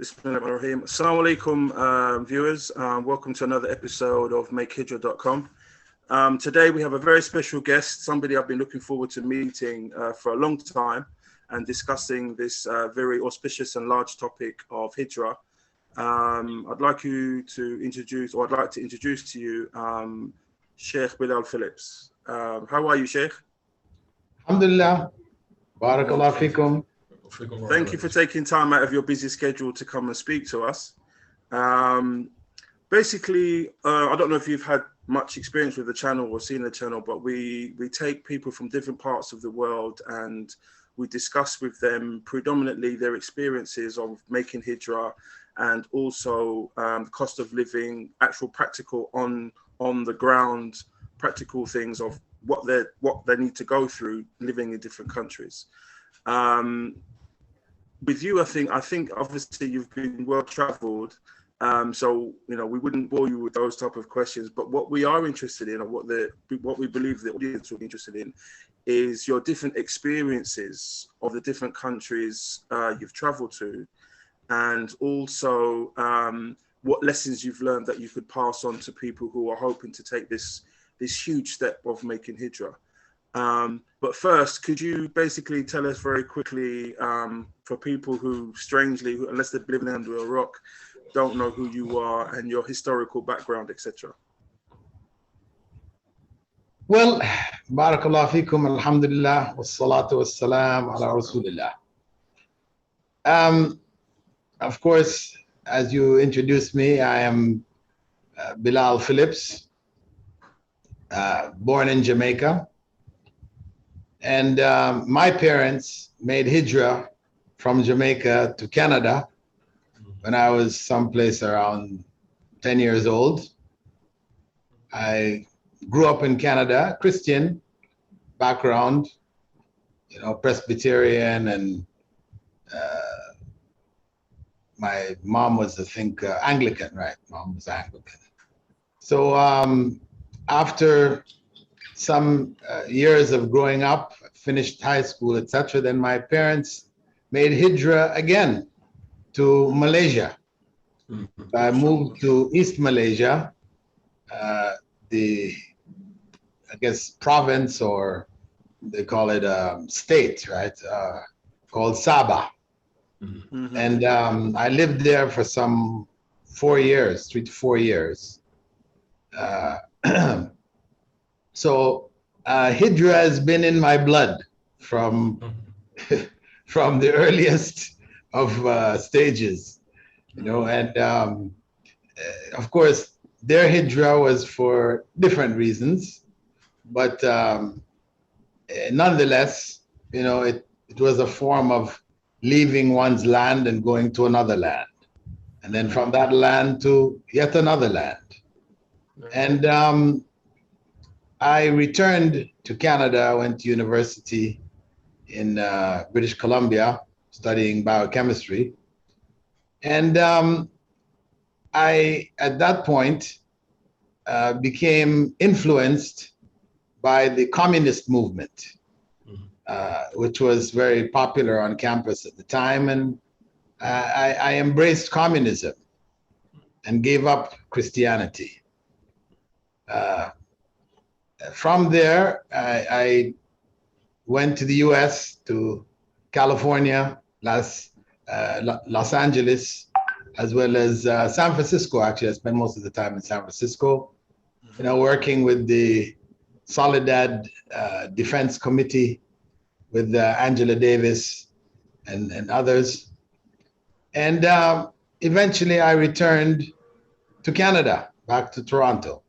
Bismillahirrahmanirrahim. Assalamu alaikum, viewers. Welcome to another episode of Make Hijrah.com. Today we have a very special guest, somebody I've been looking forward to meeting for a long time and discussing this very auspicious and large topic of Hijrah. I'd like to introduce to you Sheikh Bilal Philips. How are you, Sheikh? Alhamdulillah. Barakallah fikum. Thank you for taking time out of your busy schedule to come and speak to us. Basically, I don't know if you've had much experience with the channel or seen the channel, but we take people from different parts of the world and we discuss with them predominantly their experiences of making hijrah and also the cost of living, actual practical on the ground, practical things of what they need to go through living in different countries. With you, I think obviously you've been well traveled, so we wouldn't bore you with those type of questions. But what we are interested in, or what we believe the audience will be interested in, is your different experiences of the different countries you've traveled to, and also what lessons you've learned that you could pass on to people who are hoping to take this huge step of making hijrah. But first, could you basically tell us very quickly, for people who strangely, unless they're living under a rock, don't know who you are and your historical background, etc.? Well, barakallah fikum, alhamdulillah, wassalatu wassalam ala rasulillah. Of course, as you introduced me, I am Bilal Philips, born in Jamaica. And my parents made hijrah from Jamaica to Canada when I was someplace around 10 years old. I grew up in Canada, Christian background, Presbyterian, and my mom was, I think, Anglican, right? Mom was Anglican. So after some years of growing up, finished high school, etc., then my parents made hijrah again to Malaysia. I moved to East Malaysia, the, I guess, province, or they call it state, right? Called Sabah. Mm-hmm. And I lived there for some 4 years, 3 to 4 years. So hijrah has been in my blood from the earliest of stages, and of course their hijrah was for different reasons, but nonetheless, it was a form of leaving one's land and going to another land, and then from that land to yet another land. And I returned to Canada. I went to university in British Columbia, studying biochemistry. And I, at that point, became influenced by the communist movement, which was very popular on campus at the time. And I embraced communism and gave up Christianity. From there, I went to the US, to California, Los Angeles, as well as San Francisco. Actually, I spent most of the time in San Francisco, working with the Soledad Defense Committee with Angela Davis and others. And eventually I returned to Canada, back to Toronto.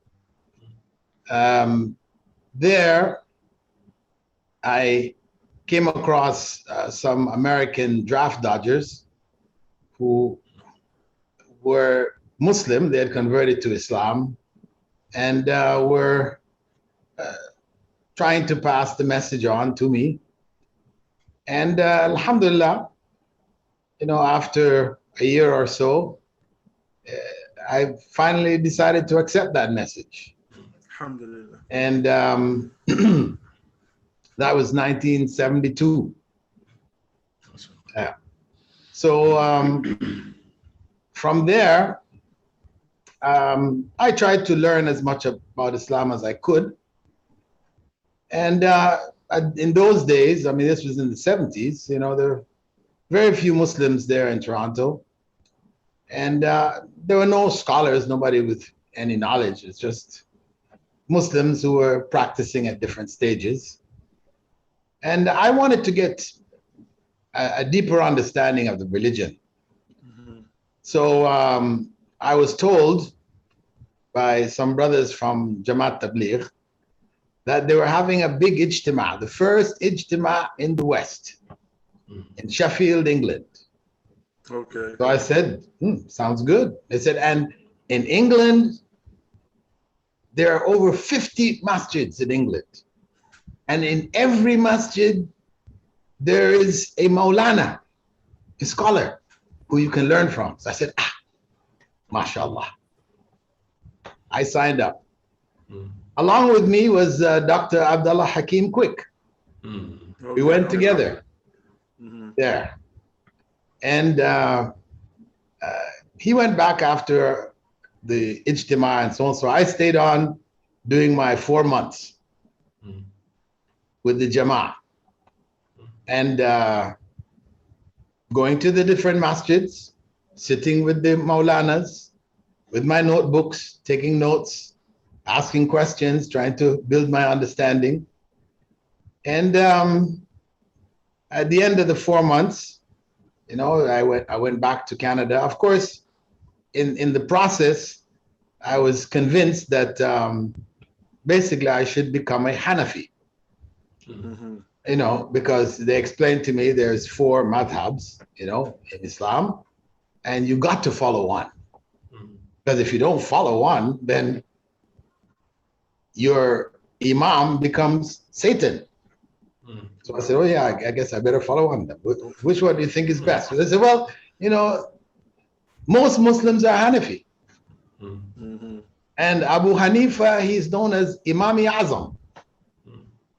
There, I came across some American draft dodgers who were Muslim. They had converted to Islam and were trying to pass the message on to me. And alhamdulillah, after a year or so, I finally decided to accept that message. Alhamdulillah. And that was 1972. Yeah. So from there, I tried to learn as much about Islam as I could. And in those days, I mean, this was in the 70s, you know, there were very few Muslims there in Toronto. And there were no scholars, nobody with any knowledge. It's just Muslims who were practicing at different stages. And I wanted to get a deeper understanding of the religion. Mm-hmm. So I was told by some brothers from Jamaat Tabligh that they were having a big ijtima, the first ijtima in the West, in Sheffield, England. Okay. So I said, sounds good. They said, and in England, there are over 50 masjids in England. And in every masjid, there is a Maulana, a scholar, who you can learn from. So I said, mashallah. I signed up. Along with me was Dr. Abdullah Hakim Quick. Okay. We went together there. And he went back after the Ijtima and so on. So I stayed on doing my 4 months with the Jama'ah. And going to the different masjids, sitting with the Maulanas, with my notebooks, taking notes, asking questions, trying to build my understanding. And at the end of the 4 months, you know, I went back to Canada. Of course, in the process, I was convinced that basically I should become a Hanafi. Mm-hmm. You know, because they explained to me there's 4 madhabs, you know, in Islam, and you got to follow one. Because if you don't follow one, then your imam becomes Satan. So I said, oh yeah, I guess I better follow one. Which one do you think is best? So they said, well, you know, most Muslims are Hanafi. And Abu Hanifa, he's known as Imam-i Azam,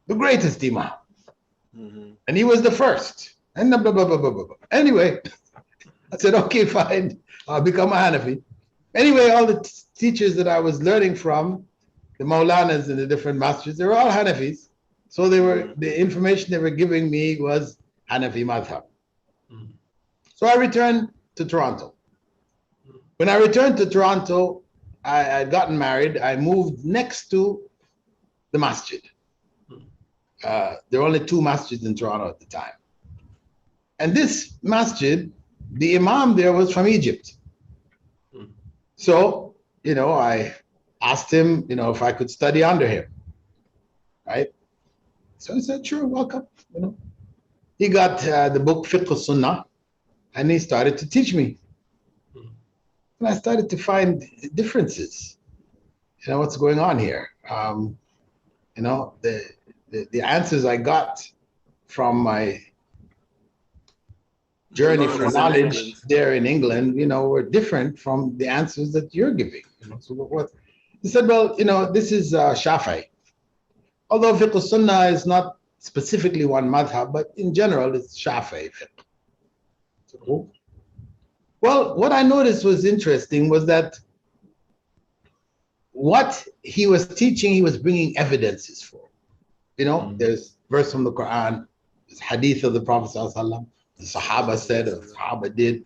the greatest imam. And he was the first. And blah, blah, blah, blah, blah. Anyway, I said, okay, fine, I'll become a Hanafi. Anyway, all the teachers that I was learning from, the Maulanas in the different masjids, they were all Hanafis. So the information they were giving me was Hanafi madhab. So I returned to Toronto. When I returned to Toronto, I had gotten married. I moved next to the masjid. There were only 2 masjids in Toronto at the time. And this masjid, the imam there was from Egypt. So, you know, I asked him, you know, if I could study under him, right? So he said, sure, welcome. You know, he got the book Fiqh al-Sunnah, and he started to teach me. And I started to find differences. You know, what's going on here? You know, the answers I got from my journey for knowledge there in England, you know, were different from the answers that you're giving. You know, so what? He said, well, you know, this is Shafi'i. Although fiqh al-sunnah is not specifically one madhab, but in general, it's Shafi'i fiqh. So, well, what I noticed was interesting was that what he was teaching, he was bringing evidences for. You know, there's verse from the Quran, there's hadith of the Prophet ﷺ, the Sahaba said, or the Sahaba did.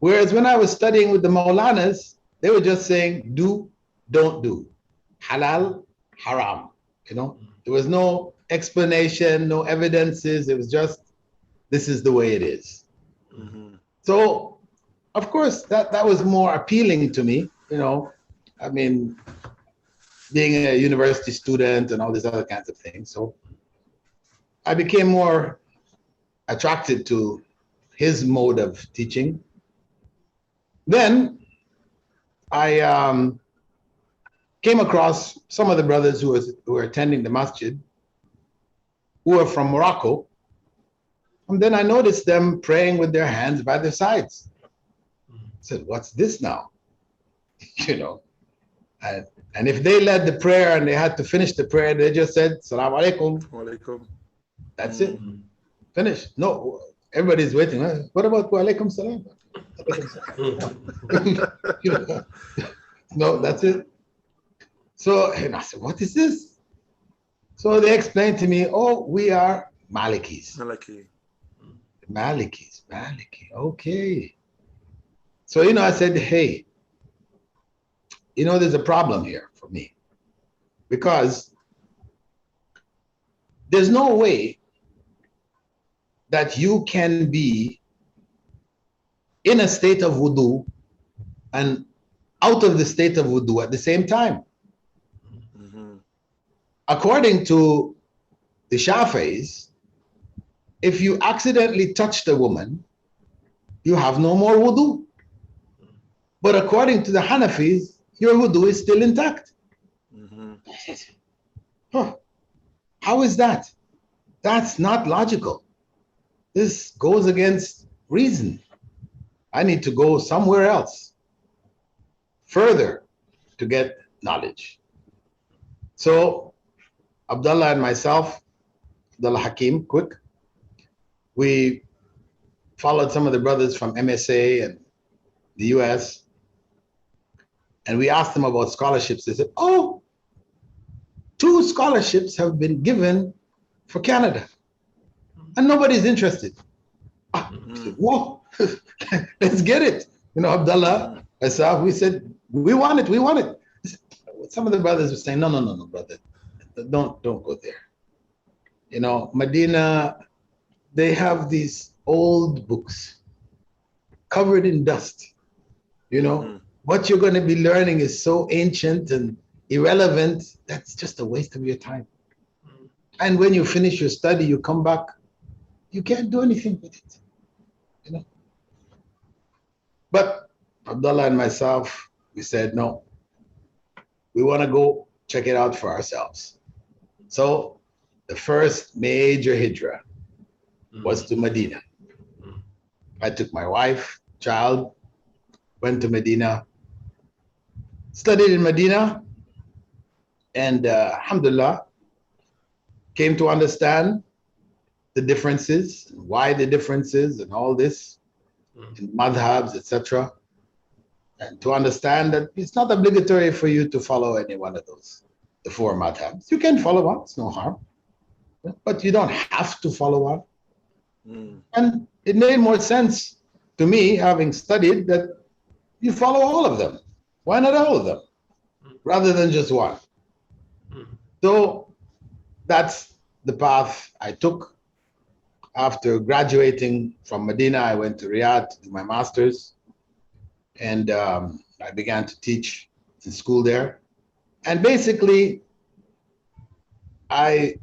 Whereas when I was studying with the Maulanas, they were just saying, do, don't do. Halal, haram. You know, there was no explanation, no evidences. It was just, this is the way it is. So, of course, that was more appealing to me. You know, I mean, being a university student and all these other kinds of things. So I became more attracted to his mode of teaching. Then I came across some of the brothers who were attending the masjid, who were from Morocco. And then I noticed them praying with their hands by their sides. I said, what's this now? You know, and if they led the prayer and they had to finish the prayer, they just said, Salaam alaikum. Walaikum. That's it. Finished. No, everybody's waiting. What about wa alaikum salam? You know, no, that's it. So, and I said, what is this? So they explained to me, oh, we are Malikis. Malikis, okay. So, I said, hey, there's a problem here for me, because there's no way that you can be in a state of wudu and out of the state of wudu at the same time. According to the Shafi'is, if you accidentally touched a woman, you have no more wudu. But according to the Hanafis, your wudu is still intact. Huh. How is that? That's not logical. This goes against reason. I need to go somewhere else, further, to get knowledge. So Abdullah and myself, Abdullah Hakim, quick, we followed some of the brothers from MSA and the US, and we asked them about scholarships. They said, oh, 2 scholarships have been given for Canada, and nobody's interested. I said, whoa, let's get it. Abdullah, myself, we said, we want it. Some of the brothers were saying, no, brother, don't go there. Medina, they have these old books covered in dust. What you're going to be learning is so ancient and irrelevant. That's just a waste of your time. And when you finish your study, you come back, you can't do anything with it. But Abdullah and myself, we said, no, we want to go check it out for ourselves. So the first major hijrah was to Medina. I took my wife, child, went to Medina, studied in Medina, and alhamdulillah, came to understand the differences, why the differences and all this, in madhabs, etc. And to understand that it's not obligatory for you to follow any one of those, the 4 madhabs. You can follow one, it's no harm. But you don't have to follow one. And it made more sense to me, having studied, that you follow all of them. Why not all of them? Rather than just one. So that's the path I took. After graduating from Medina, I went to Riyadh to do my master's. And I began to teach in school there. And basically, I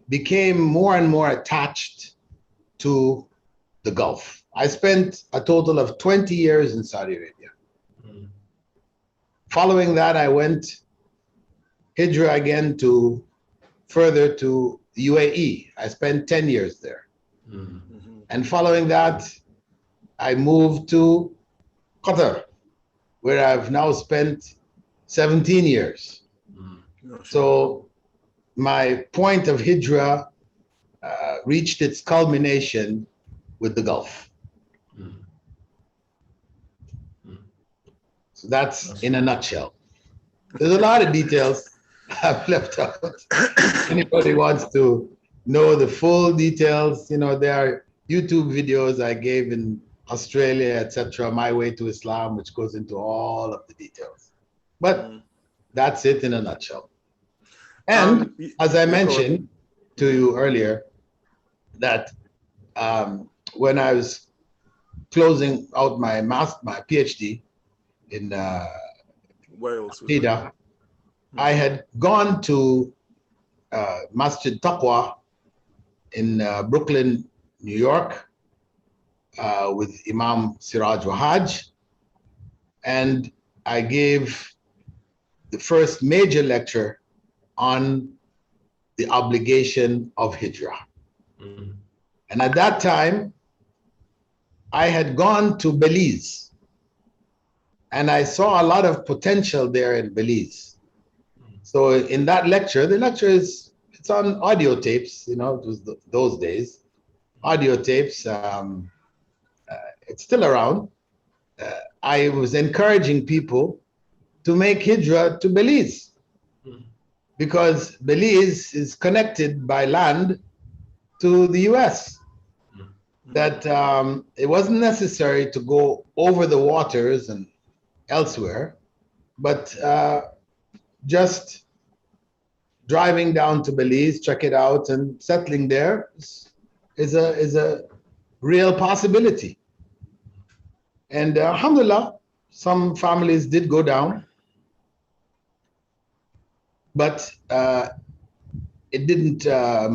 became more and more attached to the Gulf. I spent a total of 20 years in Saudi Arabia. Following that, I went hijrah again further to the UAE. I spent 10 years there. And following that, I moved to Qatar, where I've now spent 17 years. So my point of hijrah reached its culmination with the Gulf. So that's in a nutshell. There's a lot of details I've left out. Anybody wants to know the full details, there are YouTube videos I gave in Australia, etc., My Way to Islam, which goes into all of the details. But that's it in a nutshell. And as I mentioned to you earlier, that when I was closing out my PhD in Wales, I had gone to Masjid Taqwa in Brooklyn, New York, with Imam Siraj Wahaj, and I gave the first major lecture on the obligation of hijrah. And at that time, I had gone to Belize, and I saw a lot of potential there in Belize. So in that lecture, the lecture it's on audio tapes, it was those days, audio tapes. It's still around. I was encouraging people to make hijrah to Belize, because Belize is connected by land to the US. That it wasn't necessary to go over the waters and elsewhere, but just driving down to Belize, check it out, and settling there is a real possibility. And alhamdulillah, some families did go down, but it didn't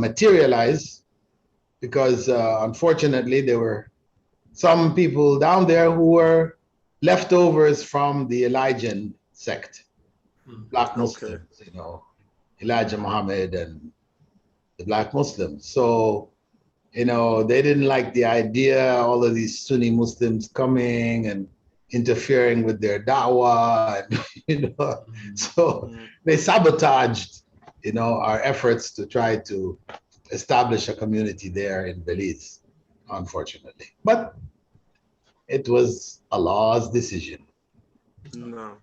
materialize because unfortunately there were some people down there who were leftovers from the Elijah sect, Black Muslims, you know, Elijah Muhammad and the Black Muslims. So, you know, they didn't like the idea, all of these Sunni Muslims coming and interfering with their da'wah, and, you know, so they sabotaged, you know, our efforts to try to establish a community there in Belize, unfortunately. But it was Allah's decision. No,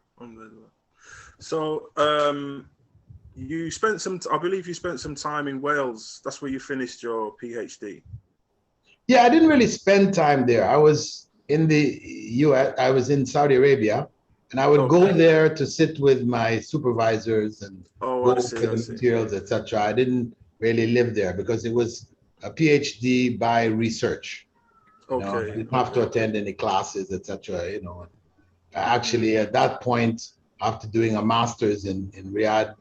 so you spent I believe you spent some time in Wales. That's where you finished your PhD. Yeah, I didn't really spend time there. I was in the US, I was in Saudi Arabia, and I would go there to sit with my supervisors and go over the materials, etc. I didn't really live there because it was a PhD by research. You know, I didn't have to attend any classes, etc. You know, actually at that point, after doing a master's in Riyadh,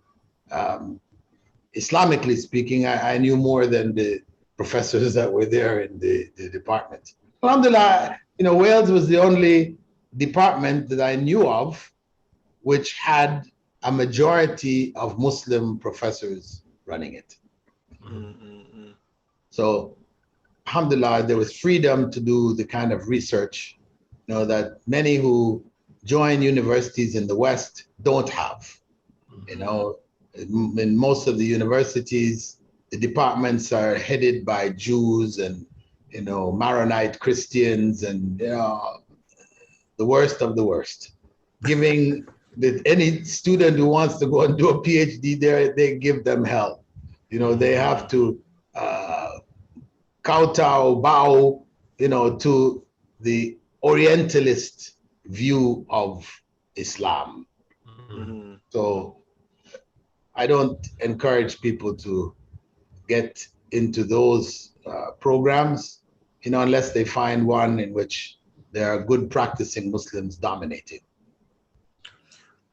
Islamically speaking, I knew more than the professors that were there in the department. Alhamdulillah, you know, Wales was the only department that I knew of which had a majority of Muslim professors running it. So, alhamdulillah, there was freedom to do the kind of research, you know, that many who join universities in the West don't have. You know, in most of the universities, the departments are headed by Jews and, you know, Maronite Christians and, you know, the worst of the worst. Giving any student who wants to go and do a PhD there, they give them hell. You know, they have to kowtow, bow, you know, to the Orientalist view of Islam. So I don't encourage people to get into those programs, you know, unless they find one in which there are good practicing Muslims dominating.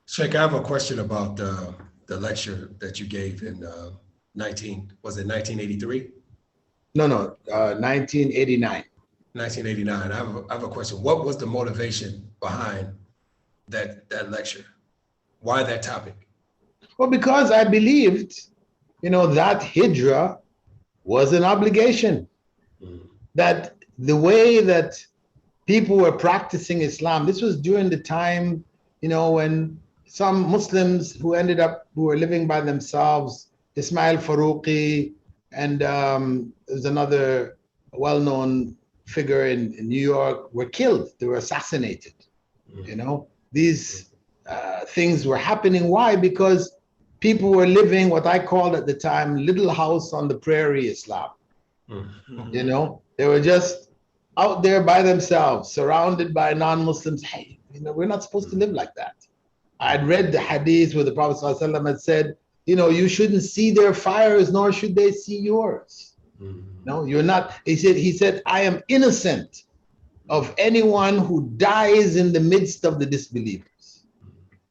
Sheikh, I have a question about the lecture that you gave in 1983? No, 1989. 1989. I have a question. What was the motivation behind that lecture? Why that topic? Well, because I believed, you know, that hijrah was an obligation. That the way that people were practicing Islam, this was during the time, you know, when some Muslims who were living by themselves, Ismail Farouqi, and there's another well-known figure in New York, were killed. They were assassinated. You know, these things were happening. Why? Because people were living what I called at the time Little House on the Prairie Islam. You know, they were just out there by themselves, surrounded by non-Muslims. Hey, you know, we're not supposed to live like that. I'd read the hadith where the Prophet ﷺ had said, you know, you shouldn't see their fires, nor should they see yours. No, you're not. He said, I am innocent of anyone who dies in the midst of the disbelievers.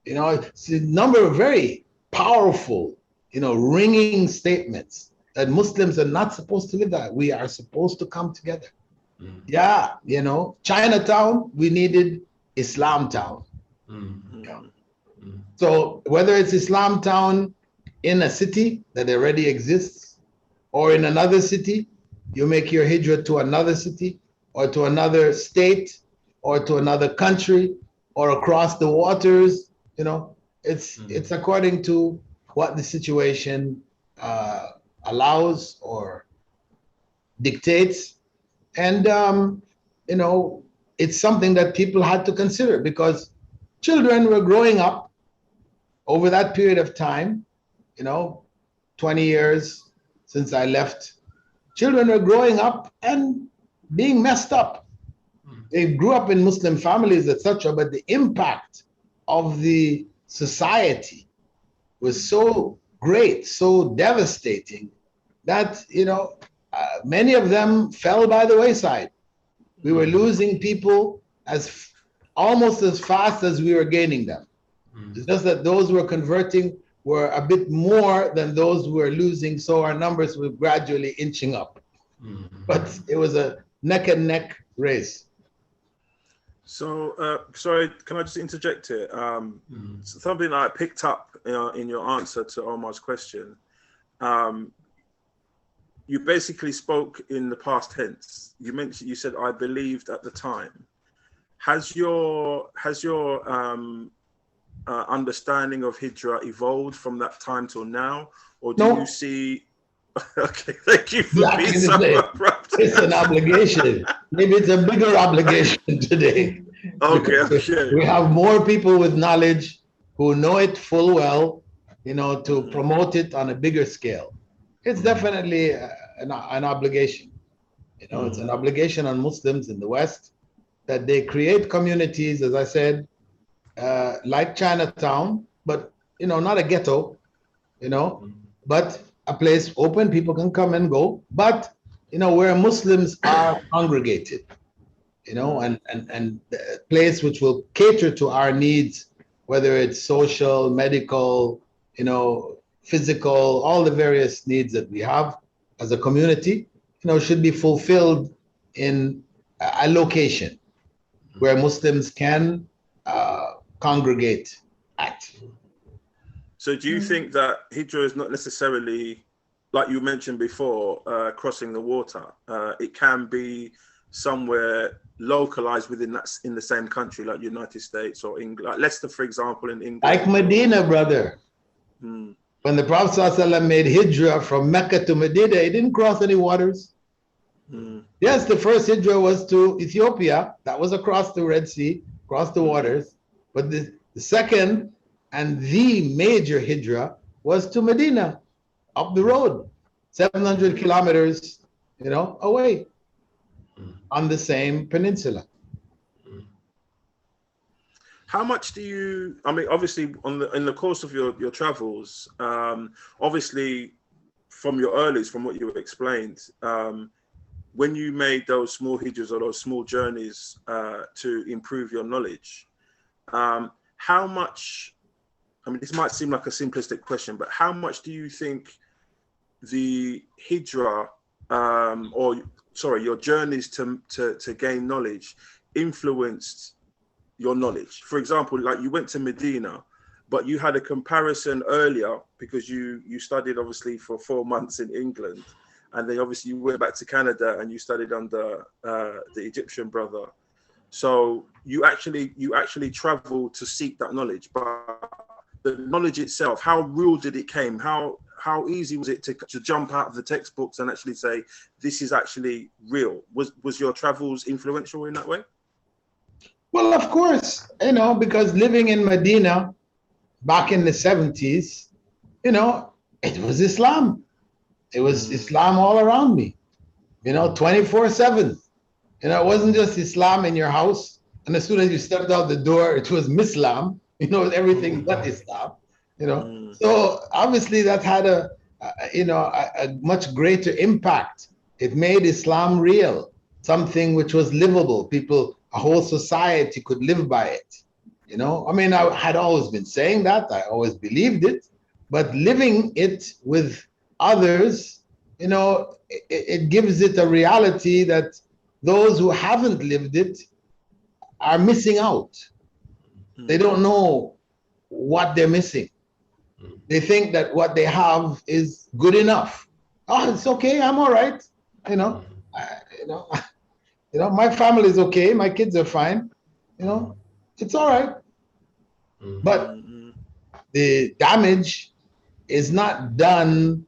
You know, it's a number of very powerful, you know, ringing statements that Muslims are not supposed to live that. We are supposed to come together. Yeah, you know, Chinatown, we needed Islam Town. Yeah. So whether it's Islam Town in a city that already exists, or in another city, you make your hijrah to another city, or to another state, or to another country, or across the waters, you know, it's according to what the situation allows or dictates. And, you know, it's something that people had to consider because children were growing up over that period of time, 20 years since I left. Children are growing up and being messed up. They grew up in Muslim families, etc., but the impact of the society was so great, so devastating that, many of them fell by the wayside. We were losing people almost as fast as we were gaining them. It's just that those who were converting were a bit more than those who were losing, so our numbers were gradually inching up. But it was a neck and neck race. So, sorry, can I just interject here? Something that I picked up in your answer to Omar's question. You basically spoke in the past tense. You said, "I believed at the time." Has your understanding of Hijrah evolved from that time till now, or do you see? Okay, thank you for being so abrupt. It's an obligation. Maybe it's a bigger obligation today. Okay. We have more people with knowledge who know it full well, to promote it on a bigger scale. It's definitely an obligation. It's an obligation on Muslims in the West that they create communities, as I said, like Chinatown, but not a ghetto, but a place open, people can come and go, but where Muslims are congregated, and a place which will cater to our needs, whether it's social, medical, physical, all the various needs that we have as a community, should be fulfilled in a location where Muslims can congregate at. So do you think that Hijrah is not necessarily, like you mentioned before, crossing the water? It can be somewhere localized in the same country, like United States or England, like Leicester, for example, in England. Like Medina, brother. When the Prophet ﷺ made Hijrah from Mecca to Medina, he didn't cross any waters. Yes, the first Hijrah was to Ethiopia. That was across the Red Sea, across the waters. But the second and the major Hijrah was to Medina, up the road, 700 kilometers, away on the same peninsula. How much do you, obviously in the course of your travels, obviously from your earlies, from what you explained, when you made those small hijras or those small journeys to improve your knowledge, how much, this might seem like a simplistic question, but how much do you think the hijrah, your journeys to gain knowledge influenced your knowledge? For example, like you went to Medina, but you had a comparison earlier because you studied obviously for 4 months in England, and then obviously you went back to Canada and you studied under the Egyptian brother. So you actually traveled to seek that knowledge, but the knowledge itself, how real did it came? How easy was it to jump out of the textbooks and actually say, this is actually real? Was your travels influential in that way? Well, of course, because living in Medina back in the 70s, it was Islam. It was Islam all around me, 24/7. It wasn't just Islam in your house. And as soon as you stepped out the door, it was Mislam, everything but Islam, So obviously that had a much greater impact. It made Islam real, something which was livable. A whole society could live by it. I had always been saying that. I always believed it, but living it with others, it gives it a reality that those who haven't lived it are missing out. They don't know what they're missing. They think that what they have is good enough. Oh, it's okay. I'm all right. My family is okay. My kids are fine. It's all right. But the damage is not done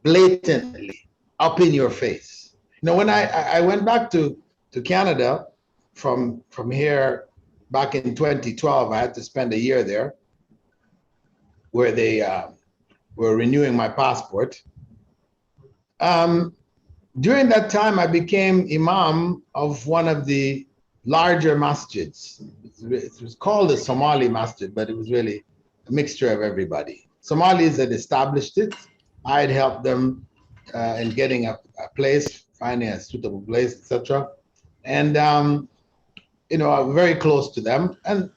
blatantly, up in your face. When I went back to Canada from here back in 2012. I had to spend a year there, where they were renewing my passport. During that time, I became imam of one of the larger masjids. It was called the Somali masjid, but it was really a mixture of everybody. Somalis had established it. I had helped them in getting a place, finding a suitable place, etc. And you know, I'm very close to them. And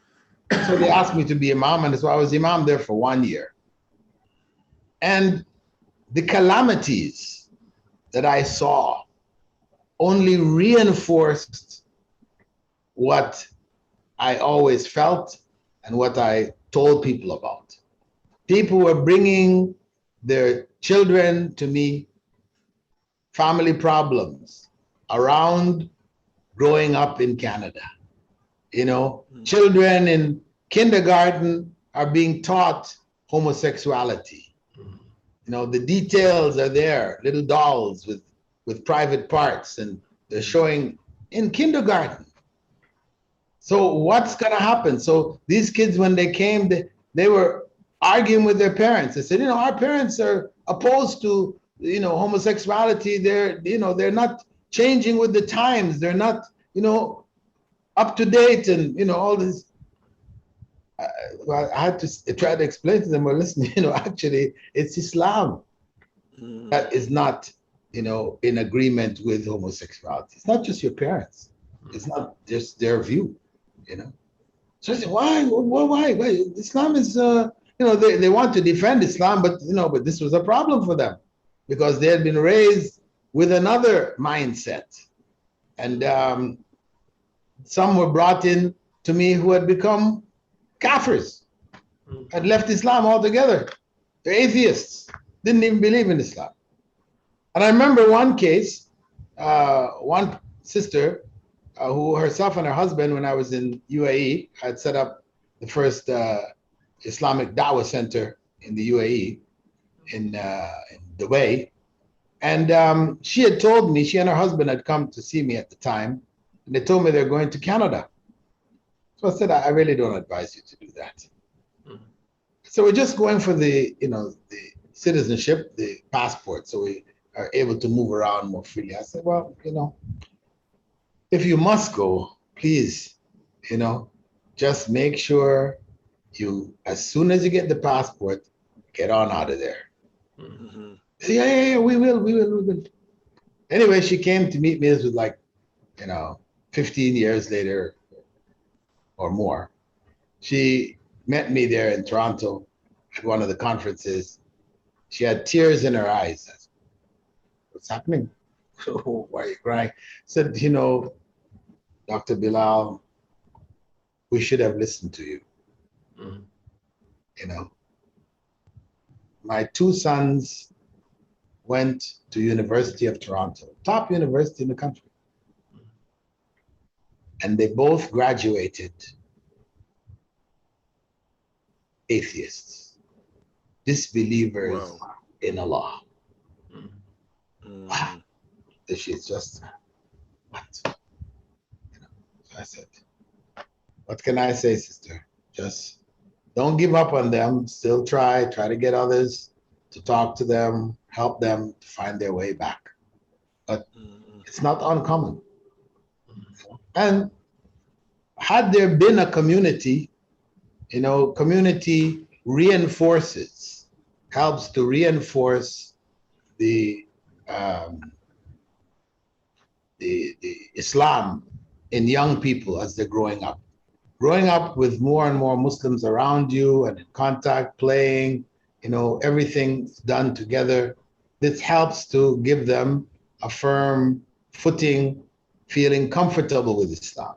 so they asked me to be imam, and so I was imam there for 1 year. And the calamities that I saw only reinforced what I always felt and what I told people about. People were bringing their children to me, family problems around growing up in Canada. You know, children in kindergarten are being taught homosexuality. You know, the details are there, little dolls with private parts, and they're showing in kindergarten. So what's going to happen? So these kids, when they came, they were arguing with their parents. They said, you know, our parents are opposed to, you know, homosexuality. They're not changing with the times. They're not, you know, up to date, and, you know, all this. I had to try to explain to them, well, listen, you know, actually, it's Islam that is not, you know, in agreement with homosexuality. It's not just your parents. It's not just their view, you know. So I said, why? Islam is, you know, they want to defend Islam, but, you know, but this was a problem for them because they had been raised with another mindset. And some were brought in to me who had become Kafirs, had left Islam altogether. They're atheists, didn't even believe in Islam. And I remember one case, one sister who herself and her husband, when I was in UAE, had set up the first Islamic Dawah Center in the UAE, in Dubai. And she had told me, she and her husband had come to see me at the time, and they told me they're going to Canada. So I said, I really don't advise you to do that. So we're just going for the, you know, the citizenship, the passport, so we are able to move around more freely. I said, well, you know, if you must go, please, you know, just make sure you, as soon as you get the passport, get on out of there. Mm-hmm. Yeah, we will. Anyway, she came to meet me. This was like, you know, 15 years later or more. She met me there in Toronto at one of the conferences. She had tears in her eyes. I said, what's happening? Why are you crying? I said, you know, Dr. Bilal, we should have listened to you. Mm-hmm. You know, my two sons went to University of Toronto, top university in the country. And they both graduated atheists, disbelievers in Allah. Wow. She's just, what? You know, so I said, what can I say, sister? Just don't give up on them. Still try to get others to talk to them, help them to find their way back. But it's not uncommon. And had there been a community, you know, community reinforces, helps to reinforce the Islam in young people as they're growing up. Growing up with more and more Muslims around you and in contact, playing, you know, everything's done together. This helps to give them a firm footing, feeling comfortable with Islam.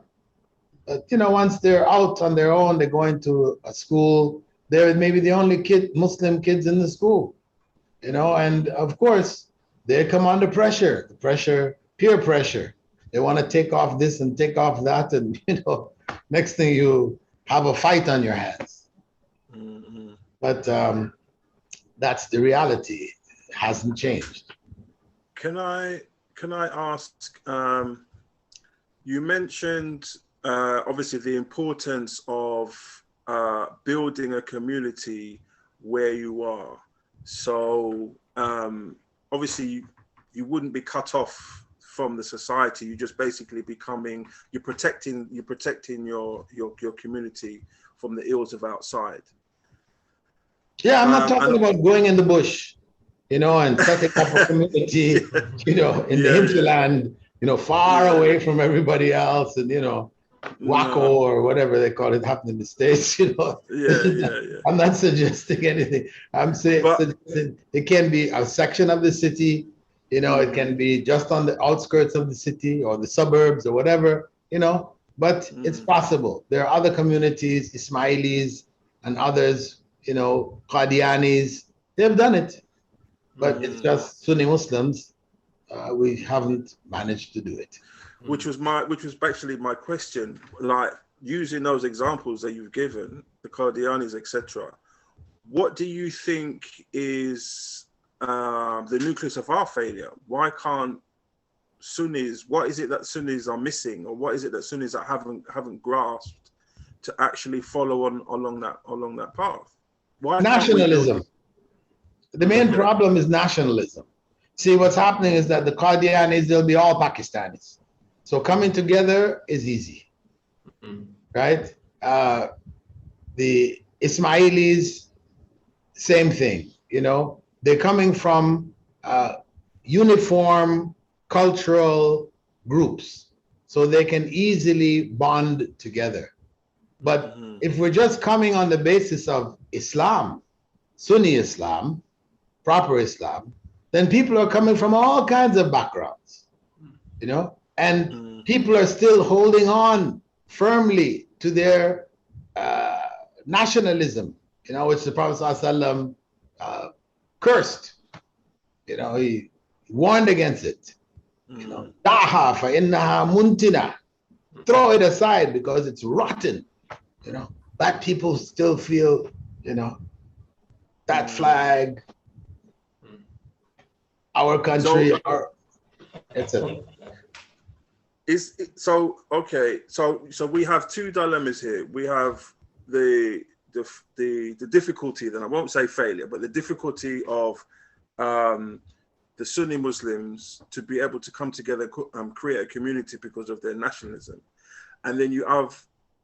But, you know, once they're out on their own, they're going to a school, they're maybe the only Muslim kids in the school, you know, and of course, they come under pressure, peer pressure. They want to take off this and take off that, and, you know, next thing you have a fight on your hands. Mm-hmm. But that's the reality. It hasn't changed. Can I ask, You mentioned obviously the importance of building a community where you are. So obviously you wouldn't be cut off from the society. You're just basically you're protecting your community from the ills of outside. Yeah, I'm not talking about going in the bush, and setting up a community, in the hinterland, far away from everybody else, and Waco or whatever they call it happened in the States, I'm not suggesting anything. I'm suggesting it can be a section of the city, it can be just on the outskirts of the city or the suburbs or whatever, but it's possible. There are other communities, Ismailis and others, Qadianis, they've done it, but it's just Sunni Muslims, we haven't managed to do it. Which was actually my question, like using those examples that you've given, the Qadianis, etc. What do you think is the nucleus of our failure? Why can't Sunnis? What is it that Sunnis are missing, or what is it that Sunnis that haven't grasped to actually follow along that path? Why nationalism? The main problem is nationalism. See, what's happening is that the Qadianis, they'll be all Pakistanis. So coming together is easy, right? The Ismailis, same thing, they're coming from uniform cultural groups, so they can easily bond together. But if we're just coming on the basis of Islam, Sunni Islam, proper Islam, then people are coming from all kinds of backgrounds, and people are still holding on firmly to their nationalism, which the Prophet ﷺ cursed. He warned against it. Da'ha fa innaha muntina. Throw it aside because it's rotten. Black people still feel, that flag, our country, etc. So we have two dilemmas here. We have the difficulty, then I won't say failure, but the difficulty of the Sunni Muslims to be able to come together and create a community because of their nationalism. And then you have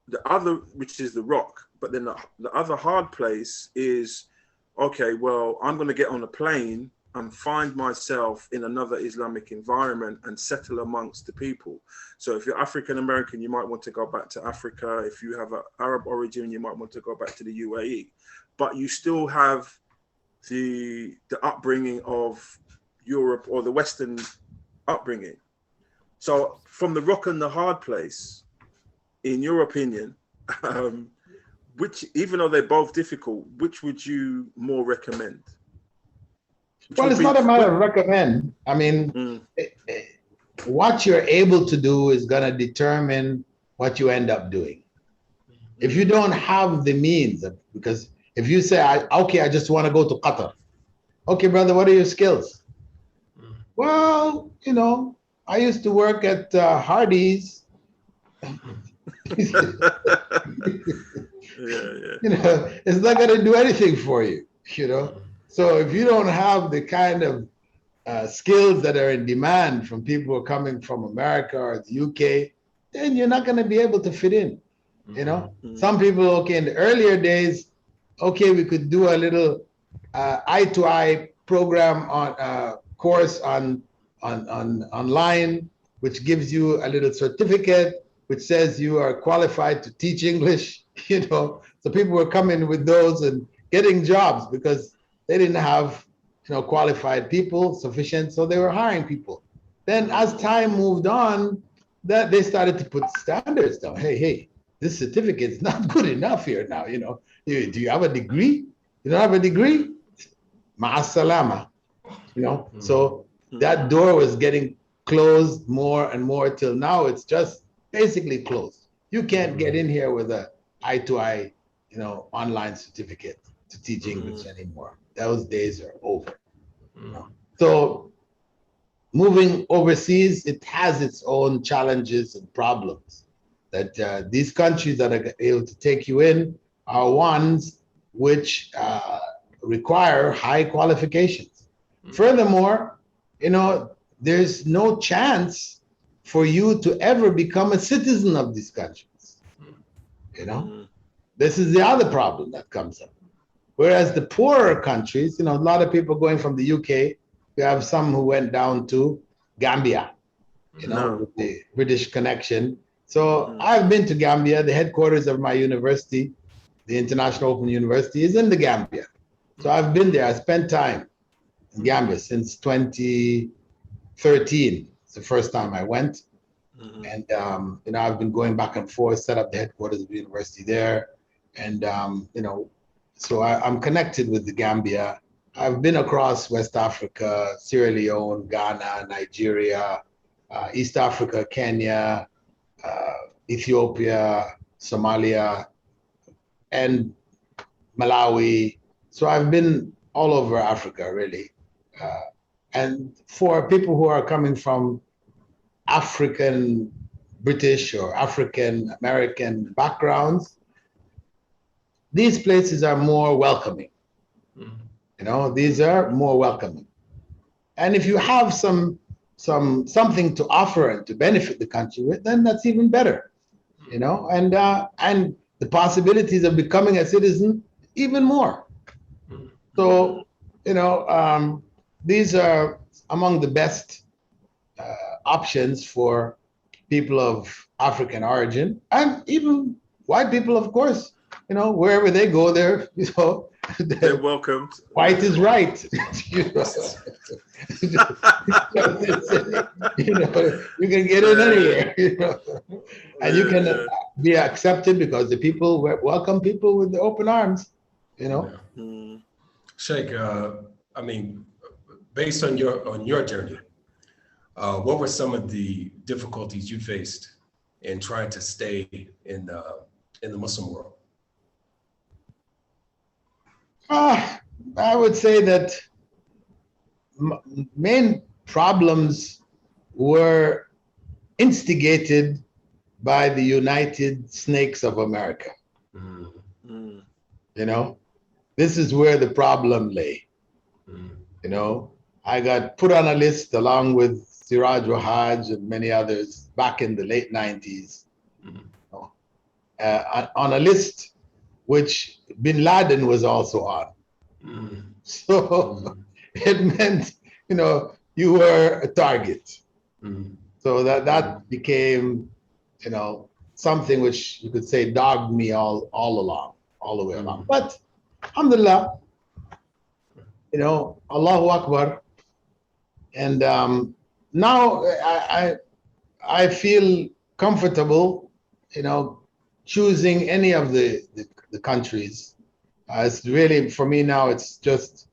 the other, which is the rock. But then the other hard place is, okay, well, I'm going to get on a plane and find myself in another Islamic environment and settle amongst the people. So if you're African American, you might want to go back to Africa. If you have an Arab origin, you might want to go back to the UAE. But you still have the upbringing of Europe or the Western upbringing. So from the rock and the hard place, in your opinion, which, even though they're both difficult, which would you more recommend? Well, it's not a matter of recommend. I mean, what you're able to do is going to determine what you end up doing. If you don't have the means, because if you say, I just want to go to Qatar. Okay, brother, what are your skills? Well, I used to work at Hardee's. It's not going to do anything for you, So if you don't have the kind of skills that are in demand from people who are coming from America or the UK, then you're not going to be able to fit in. Some people, in the earlier days, we could do a little eye-to-eye program on course on online, which gives you a little certificate which says you are qualified to teach English. So people were coming with those and getting jobs because they didn't have qualified people sufficient, so they were hiring people. Then as time moved on, that they started to put standards down. Hey, this certificate is not good enough here now. Do you have a degree? You don't have a degree? Ma'as salama. So that door was getting closed more and more till now it's just basically closed. You can't get in here with a eye-to-eye, online certificate to teach English anymore. Those days are over. So moving overseas, it has its own challenges and problems. That these countries that are able to take you in are ones which require high qualifications. Furthermore, there's no chance for you to ever become a citizen of these countries. This is the other problem that comes up. Whereas the poorer countries, a lot of people going from the UK, we have some who went down to Gambia, with the British connection. So I've been to Gambia. The headquarters of my university, the International Open University, is in the Gambia. So I've been there. I spent time in Gambia since 2013. It's the first time I went. And, I've been going back and forth, set up the headquarters of the university there. And, so I'm connected with the Gambia. I've been across West Africa, Sierra Leone, Ghana, Nigeria, East Africa, Kenya, Ethiopia, Somalia, and Malawi. So I've been all over Africa, really. And for people who are coming from African, British, or African American backgrounds, these places are more welcoming. These are more welcoming. And if you have something to offer and to benefit the country with, then that's even better. And the possibilities of becoming a citizen even more. So, these are among the best options for people of African origin, and even white people, of course. Wherever they go, they're welcomed. White is right. You can get in anywhere. And you can be accepted because the people welcome people with the open arms. Sheikh, based on your journey, what were some of the difficulties you faced in trying to stay in the Muslim world? I would say that main problems were instigated by the United Snakes of America. This is where the problem lay. I got put on a list along with Siraj Wahaj and many others back in the late 90s, on a list which Bin Laden was also on. So it meant, you were a target. So that became, something which you could say dogged me all the way along. But alhamdulillah, Allahu Akbar. And now I feel comfortable, choosing any of the countries. It's really, for me now, it's just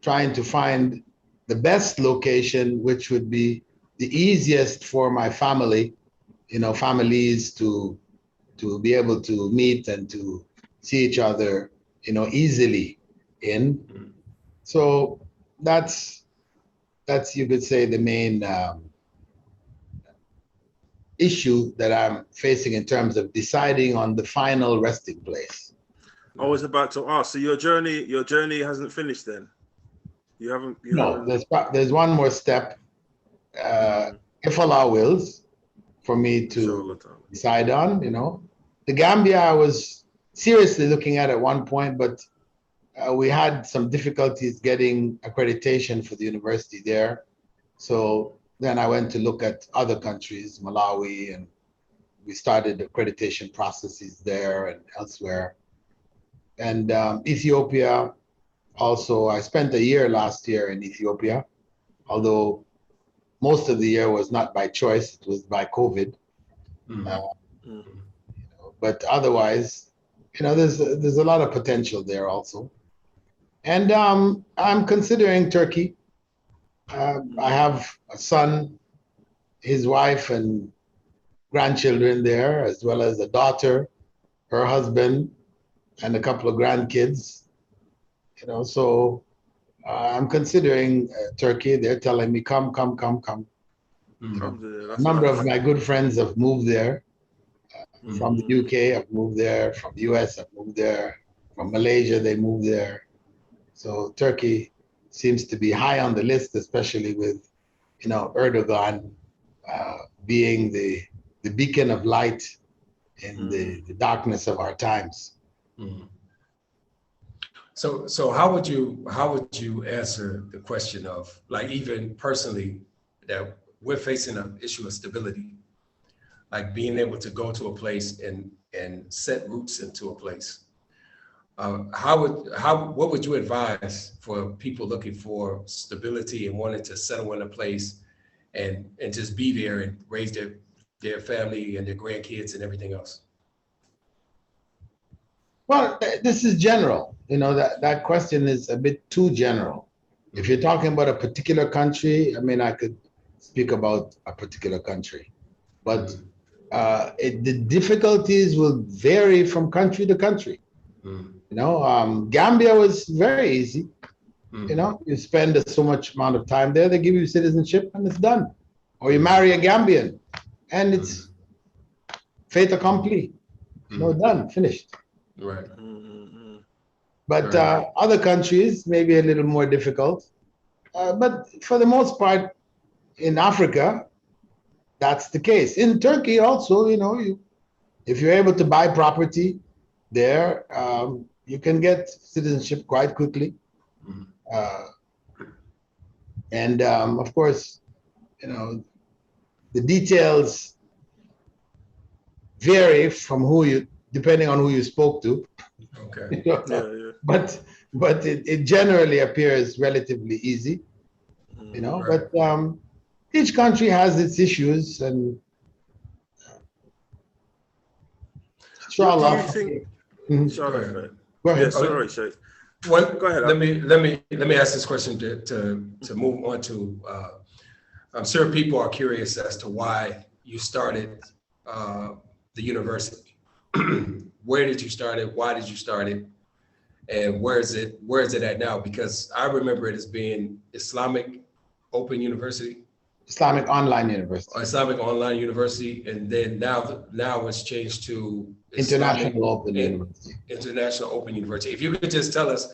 trying to find the best location, which would be the easiest for my family, families to be able to meet and to see each other, easily in. So that's you could say the main issue that I'm facing in terms of deciding on the final resting place. I was about to ask. So your journey hasn't finished then? You haven't. There's one more step. If Allah wills, for me to decide on. The Gambia I was seriously looking at one point, but we had some difficulties getting accreditation for the university there. So then I went to look at other countries, Malawi, and we started accreditation processes there and elsewhere. And Ethiopia also, I spent a year last year in Ethiopia, although most of the year was not by choice, it was by COVID. But otherwise, there's a lot of potential there also. And I'm considering Turkey. I have a son, his wife, and grandchildren there, as well as a daughter, her husband, and a couple of grandkids. So I'm considering Turkey. They're telling me, come, come, come, come. Mhm. A number of my good friends have moved there. From the UK, I've moved there. From the US, I've moved there. From Malaysia, they moved there. So Turkey seems to be high on the list, especially with, Erdogan being the beacon of light in the darkness of our times. Mhm. So how would you answer the question of, like, even personally, that we're facing an issue of stability, like being able to go to a place and set roots into a place? What would you advise for people looking for stability and wanting to settle in a place and just be there and raise their family and their grandkids and everything else? Well, this is general. That question is a bit too general. If you're talking about a particular country, I mean, I could speak about a particular country, but the difficulties will vary from country to country. Gambia was very easy. You spend so much amount of time there, they give you citizenship and it's done. Or you marry a Gambian and it's fait accompli. No, done, finished. Right. But other countries may be a little more difficult. But for the most part, in Africa, that's the case. In Turkey also, if you're able to buy property there, you can get citizenship quite quickly. And of course, the details vary from depending on who you spoke to. Okay. But it generally appears relatively easy, Right. but each country has its issues, and inshallah. What do you think? Sorry, Go ahead. Yeah, sorry, Sheikh. Go ahead. Let me ask this question to move on to. I'm sure people are curious as to why you started the university. Where did you start it? Why did you start it? And where is it at now? Because I remember it as being Islamic Open University. Islamic Online University. Islamic Online University, and then now it's changed to International Open University. International Open University. If you could just tell us,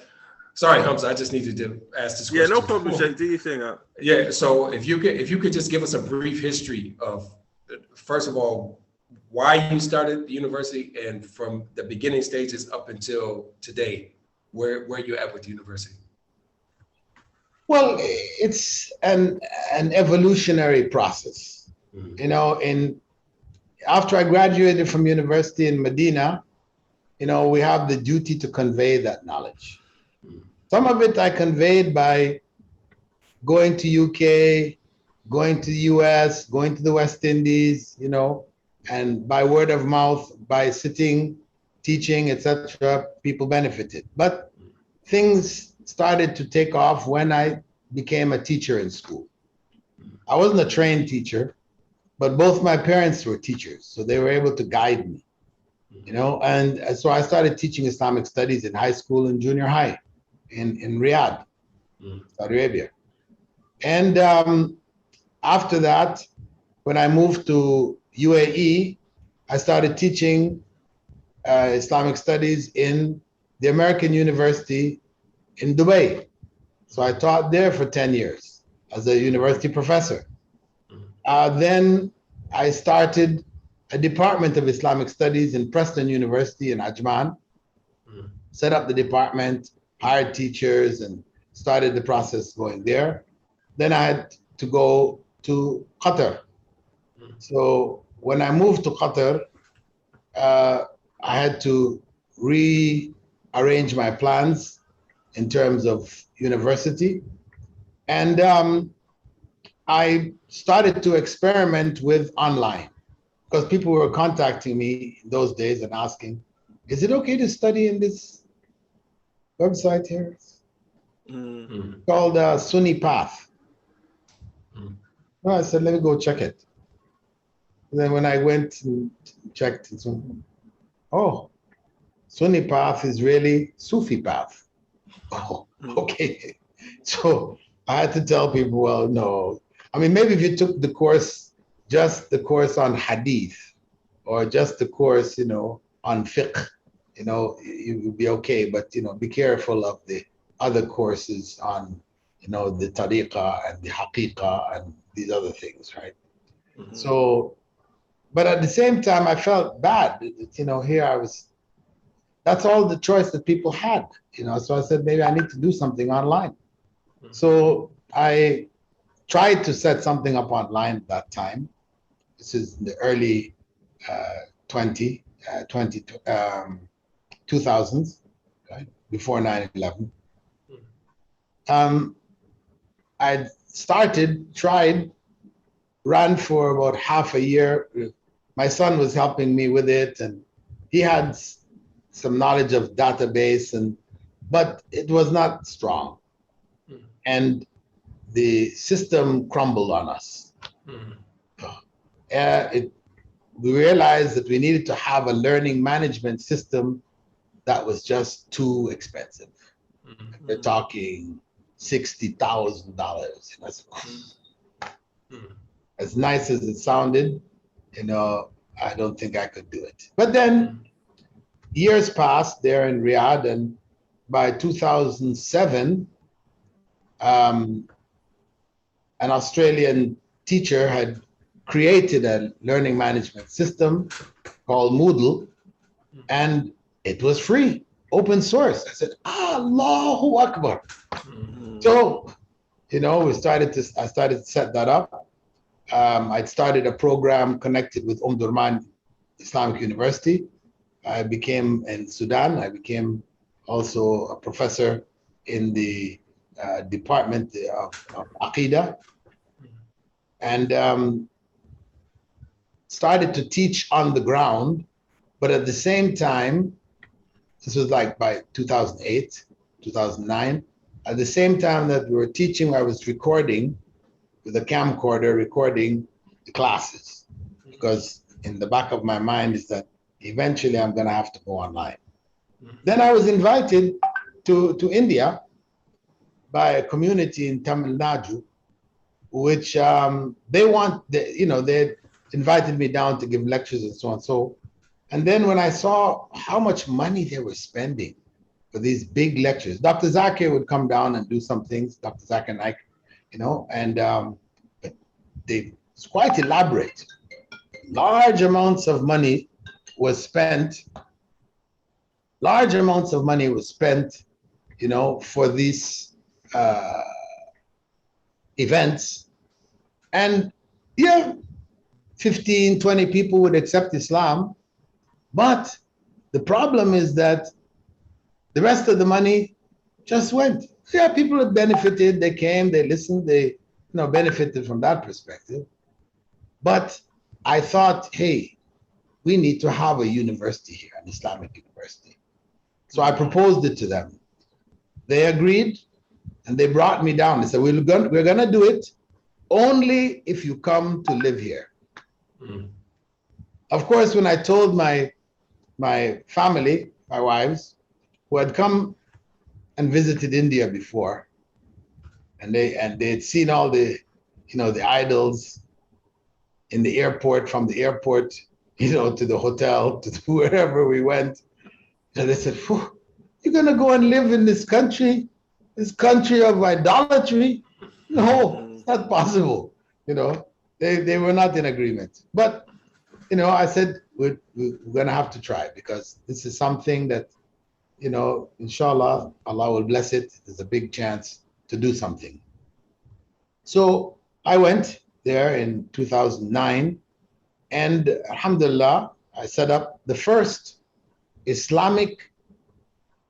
sorry, Hamza, I just needed to ask this question. Yeah, no problem, Sheikh. Do your thing. Yeah, so if you could just give us a brief history of, first of all, why you started the university, and from the beginning stages up until today, where you're at with the university. Well, it's an evolutionary process. After I graduated from university in Medina, we have the duty to convey that knowledge. Some of it I conveyed by going to UK, going to the US, going to the West Indies, and by word of mouth, by sitting, teaching, etc., people benefited. But things started to take off when I became a teacher in school. I wasn't a trained teacher, but both my parents were teachers, so they were able to guide me, and so I started teaching Islamic studies in high school and junior high in Riyadh, Saudi Arabia. And after that, when I moved to UAE, I started teaching Islamic studies in the American University in Dubai. So I taught there for 10 years as a university professor. Then I started a department of Islamic studies in Preston University in Ajman, set up the department, hired teachers, and started the process going there. Then I had to go to Qatar. So when I moved to Qatar, I had to rearrange my plans in terms of university. And I started to experiment with online, because people were contacting me in those days and asking, is it okay to study in this website here? Called Sunni Path. Well, I said, let me go check it. And then when I went and checked, Sunni Path is really Sufi Path. Oh, okay. So I had to tell people, well, no. I mean, maybe if you took the course, just the course on hadith, or just the course, on fiqh, you would be okay. But, be careful of the other courses on, the tariqah and the haqiqah and these other things, right? Mhm. So, but at the same time, I felt bad. Here I was, that's all the choice that people had, So I said, maybe I need to do something online. So I tried to set something up online at that time. This is in the early 2000s, right? Before 9/11. I tried, ran for about half a year. My son was helping me with it, and he had some knowledge of database, but it was not strong. And the system crumbled on us. We realized that we needed to have a learning management system that was just too expensive. We're talking $60,000. As nice as it sounded, I don't think I could do it. But then years passed there in Riyadh, and by 2007, an Australian teacher had created a learning management system called Moodle, and it was free, open source. I said, Allahu Akbar. So, I started to set that up. I'd started a program connected with Durman Islamic University. I became in Sudan. I became also a professor in the department of Aqidah, and started to teach on the ground. But at the same time, this was like by 2008, 2009, at the same time that we were teaching, I was recording with a camcorder, recording the classes, because in the back of my mind is that eventually I'm going to have to go online. Then I was invited to India by a community in Tamil Nadu, which they invited me down to give lectures and so on. And then when I saw how much money they were spending for these big lectures, Dr. Zakir would come down and do some things, Dr. Zakir Naik, but it's quite elaborate. Large amounts of money was spent, for these events. And 15, 20 people would accept Islam. But the problem is that the rest of the money just went. Yeah, people had benefited. They came, they listened, they benefited from that perspective. But I thought, hey, we need to have a university here, an Islamic university. So I proposed it to them. They agreed, and they brought me down. They said, we're going to do it only if you come to live here. Of course, when I told my family, my wives, who had come and visited India before, and they had seen all the idols in the airport, from the airport, to the hotel, to wherever we went, and they said, "You're gonna go and live in this country of idolatry? No, it's not possible." They were not in agreement. But I said, we're gonna have to try, because this is something that, inshallah, Allah will bless it. There's a big chance to do something. So I went there in 2009, and alhamdulillah, I set up the first Islamic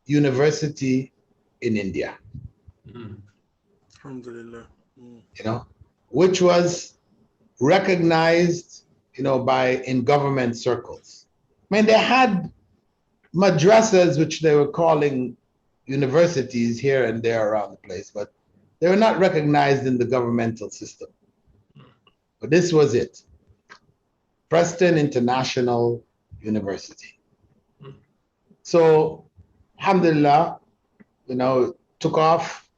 university in India. Alhamdulillah. Which was recognized, in government circles. I mean, they had madrasas, which they were calling universities here and there around the place, but they were not recognized in the governmental system. But this was it. Preston International University. So, alhamdulillah, took off.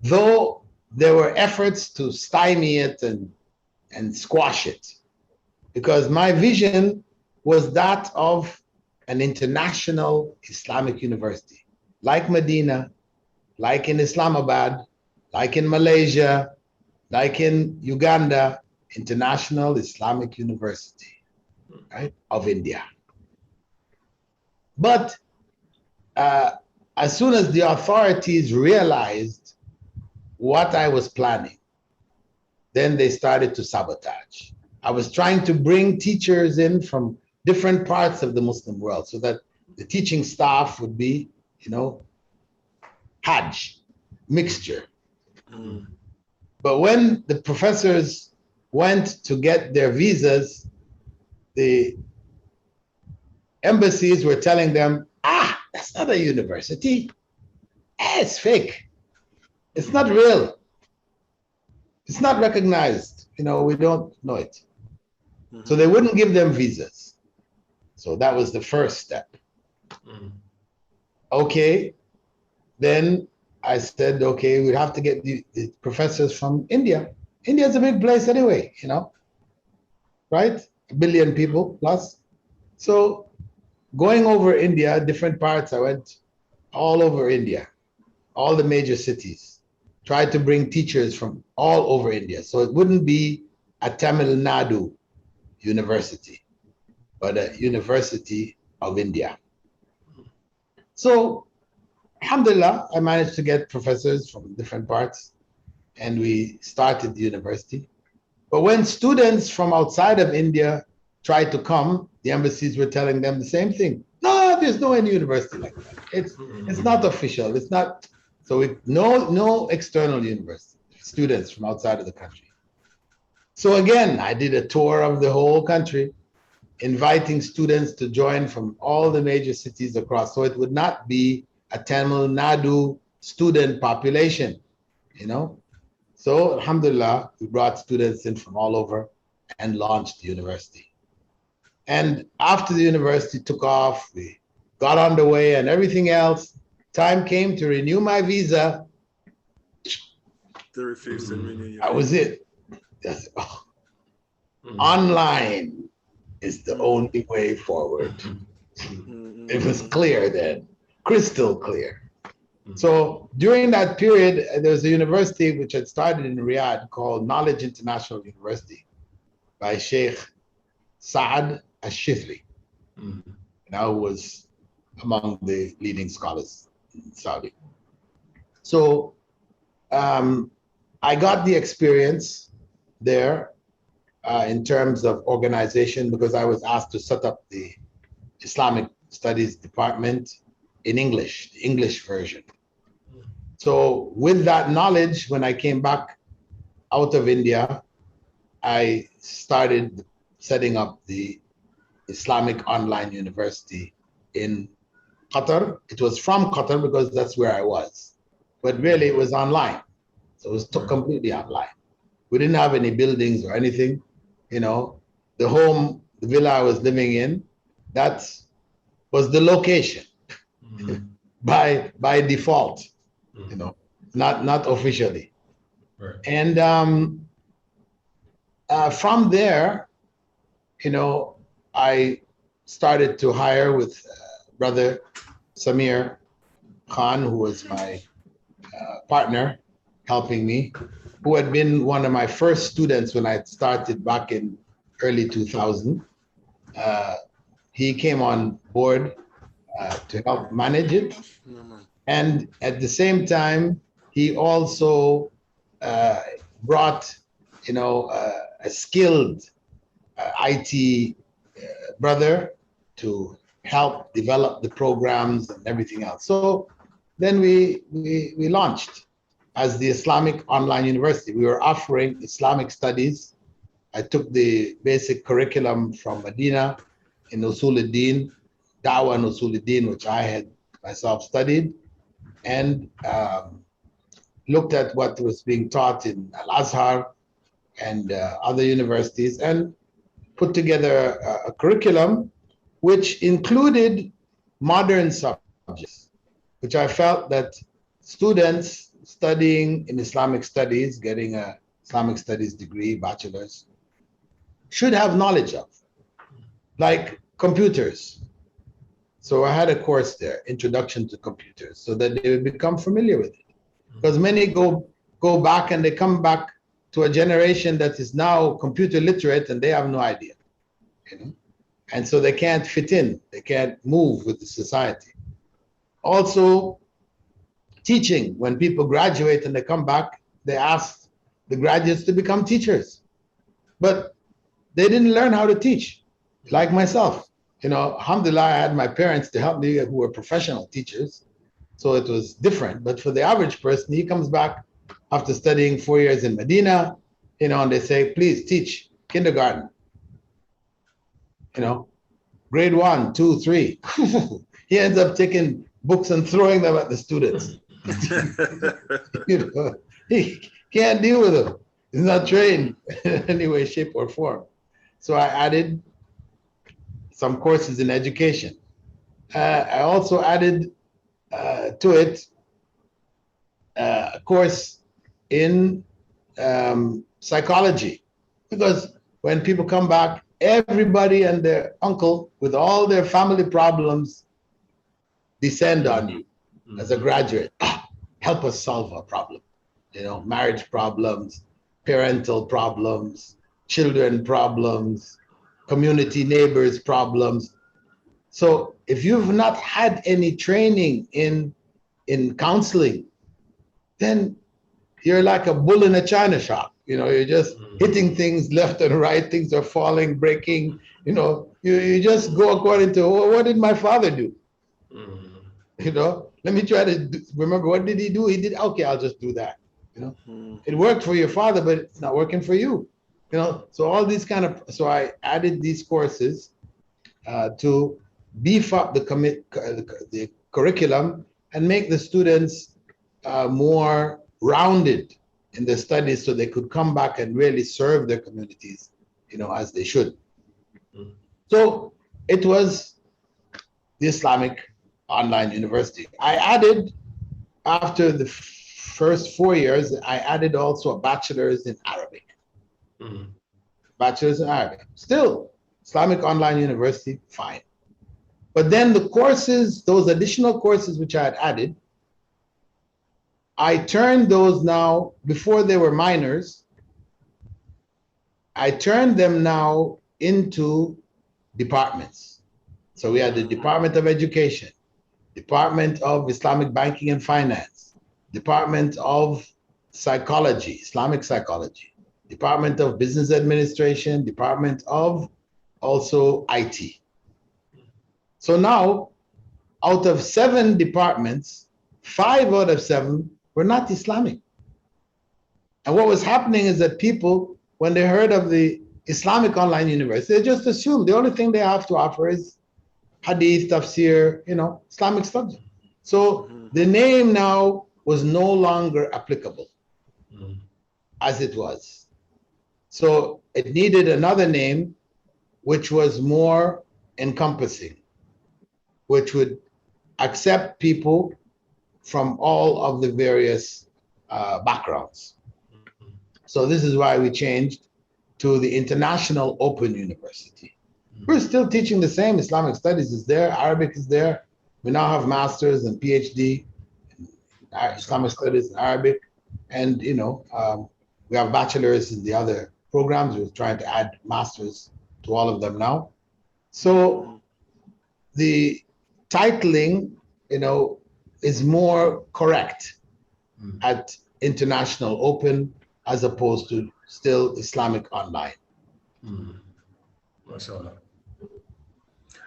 though there were efforts to stymie it and squash it, because my vision was that of an international Islamic university, like Medina, like in Islamabad, like in Malaysia, like in Uganda, International Islamic University, right, of India. But as soon as the authorities realized what I was planning, then they started to sabotage. I was trying to bring teachers in from different parts of the Muslim world so that the teaching staff would be, Hajj, mixture. But when the professors went to get their visas, the embassies were telling them, that's not a university. It's fake. It's not real. It's not recognized. We don't know it. So they wouldn't give them visas. So that was the first step. Okay. Then I said, okay, we have to get the professors from India. India is a big place anyway, right? 1 billion people plus. So going over India, different parts, I went all over India, all the major cities, tried to bring teachers from all over India. So it wouldn't be a Tamil Nadu university, but a University of India. So alhamdulillah, I managed to get professors from different parts and we started the university. But when students from outside of India tried to come, the embassies were telling them the same thing. No, there's no any university like that. It's not official. It's not. So no external university, students from outside of the country. So again, I did a tour of the whole country, inviting students to join from all the major cities across. So it would not be a Tamil Nadu student population, So alhamdulillah, we brought students in from all over and launched the university. And after the university took off, we got underway and everything else, time came to renew my visa. They refused to renew. That was it. Online is the only way forward. It was clear then, crystal clear. So during that period, there was a university which had started in Riyadh called Knowledge International University by Sheikh Saad al-Shithri, who was among the leading scholars in Saudi. So I got the experience there in terms of organization because I was asked to set up the Islamic Studies department in English, the English version. So with that knowledge, when I came back out of India, I started setting up the Islamic Online University in Qatar. It was from Qatar because that's where I was, but really it was online. So it was completely online. We didn't have any buildings or anything, the villa I was living in, that was the location by default, not officially. Right. And from there, I started to hire with brother Samir Khan, who was my partner, helping me, who had been one of my first students when I started back in early 2000. He came on board to help manage it. And at the same time, he also brought, a skilled IT brother to help develop the programs and everything else. So then we launched as the Islamic Online University. We were offering Islamic studies. I took the basic curriculum from Medina in Usul al-Din, Dawah and Usul al-Din, which I had myself studied, and looked at what was being taught in Al-Azhar and other universities, and put together a curriculum which included modern subjects, which I felt that students studying in Islamic studies, getting a Islamic studies degree, bachelor's, should have knowledge of, like computers. So I had a course there, Introduction to Computers, so that they would become familiar with it. Because many go back and they come back to a generation that is now computer literate and they have no idea, you know? And so they can't fit in, they can't move with the society. Also, teaching, when people graduate and they come back, they ask the graduates to become teachers. But they didn't learn how to teach, like myself. You know, alhamdulillah, I had my parents to help me who were professional teachers. So it was different. But for the average person, he comes back after studying 4 years in Medina, you know, and they say, please teach kindergarten. You know, grade 1, 2, 3. He ends up taking books and throwing them at the students. You know, he can't deal with them. He's not trained in any way, shape, or form. So I added some courses in education. I also added to it a course in psychology, because when people come back, everybody and their uncle with all their family problems descend on you as a graduate. Help us solve our problem. You know, marriage problems, parental problems, children problems, community neighbors problems. So if you've not had any training in counseling, then you're like a bull in a china shop. You know, you're just hitting things left and right, things are falling, breaking, you know, you just go according to, oh, what did my father do? You know, let me try to remember, what did he do? He did, okay, I'll just do that. You know, it worked for your father, but it's not working for you. You know, so all these kind of, so I added these courses to beef up the curriculum and make the students more rounded in their studies, so they could come back and really serve their communities, you know, as they should. So it was the Islamic Online University. I added, after the first 4 years, I added also a bachelor's in Arabic. Bachelor's in Arabic. Still, Islamic Online University, fine. But then the courses, those additional courses which I had added, I turned those now, before they were minors, I turned them now into departments. So we had the Department of Education, Department of Islamic Banking and Finance, Department of Psychology, Islamic Psychology, Department of Business Administration, Department of also IT. So now, out of 7 departments, 5 out of 7 were not Islamic. And what was happening is that people, when they heard of the Islamic Online University, they just assumed the only thing they have to offer is hadith, tafsir, you know, Islamic subject. So the name now was no longer applicable as it was. So it needed another name which was more encompassing, which would accept people from all of the various backgrounds. So this is why we changed to the International Open University. We're still teaching the same. Islamic studies is there, Arabic is there. We now have masters and PhD in Islamic studies in Arabic. And, you know, we have bachelors in the other programs. We're trying to add masters to all of them now. So the titling, you know, is more correct at International Open as opposed to still Islamic Online. MashaAllah.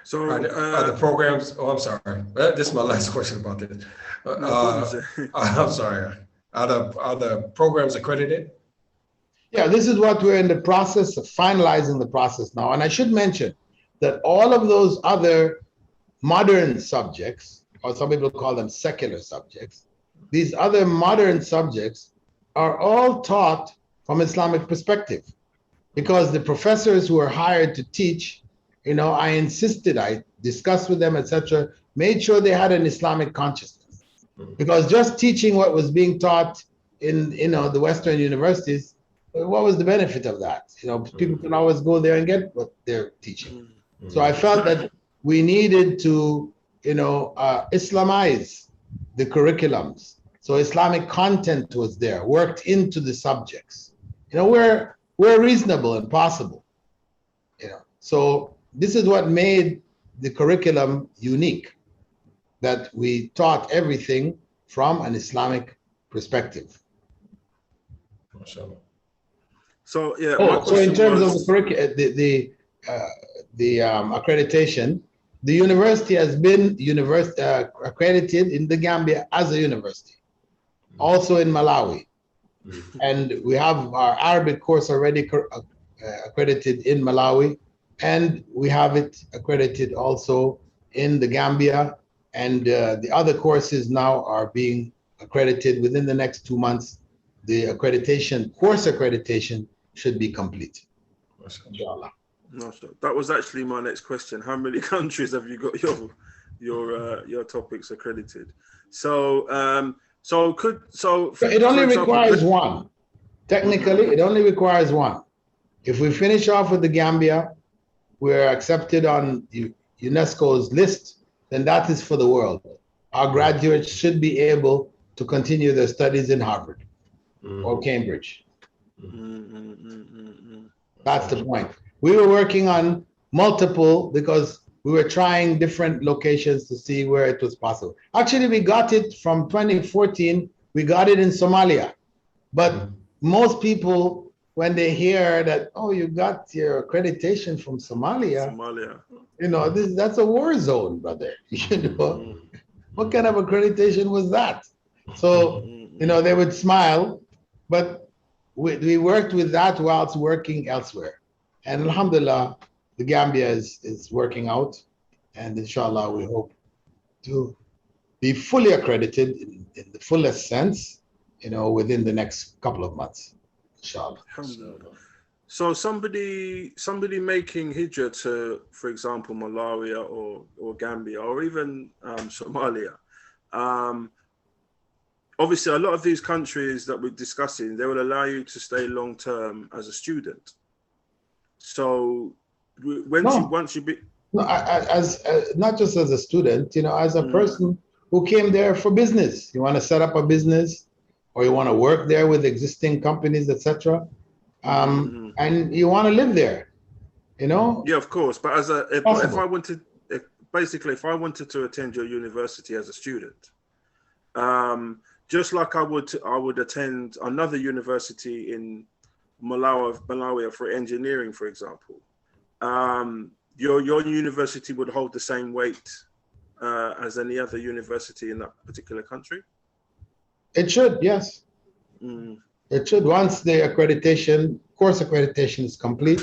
So are the programs, oh, I'm sorry. This is my last question about this. I'm sorry. Are the programs accredited? Yeah, this is what we're in the process of finalizing the process now. And I should mention that all of those other modern subjects, or some people call them secular subjects, these other modern subjects are all taught from Islamic perspective, because the professors who are hired to teach, you know, I insisted, I discussed with them, etc., made sure they had an Islamic consciousness. Because just teaching what was being taught in the Western universities, what was the benefit of that? People can always go there and get what they're teaching. So I felt that we needed to Islamize the curriculums. So Islamic content was there, worked into the subjects. We're reasonable and possible. So this is what made the curriculum unique, that we taught everything from an Islamic perspective. So yeah. So in terms of the accreditation, the university has been accredited in the Gambia as a university, also in Malawi, and we have our Arabic course already accredited in Malawi, and we have it accredited also in the Gambia, and the other courses now are being accredited within the next 2 months. The course accreditation should be complete. Inshallah. That was actually my next question. How many countries have you got your topics accredited? So it only requires one. Technically, it only requires one. If we finish off with the Gambia, we're accepted on UNESCO's list, then that is for the world. Our graduates should be able to continue their studies in Harvard or Cambridge. That's the point. We were working on multiple because we were trying different locations to see where it was possible. Actually, we got it from 2014. We got it in Somalia. But most people, when they hear that, oh, you got your accreditation from Somalia, that's a war zone, brother. What kind of accreditation was that? So, they would smile, but we worked with that whilst working elsewhere. And alhamdulillah, the Gambia is working out. And inshallah, we hope to be fully accredited in the fullest sense, within the next couple of months, inshallah. So somebody making hijrah to, for example, Malawi or Gambia or even Somalia, obviously a lot of these countries that we're discussing, they will allow you to stay long term as a student. So once you be as not just as a student, as a person who came there for business. You want to set up a business, or you want to work there with existing companies, etc. And you want to live there, Yeah, of course. But if I wanted to attend your university as a student, just like I would attend another university in Malawi for engineering, for example. Your university would hold the same weight as any other university in that particular country? It should, yes. It should. Once the course accreditation is complete,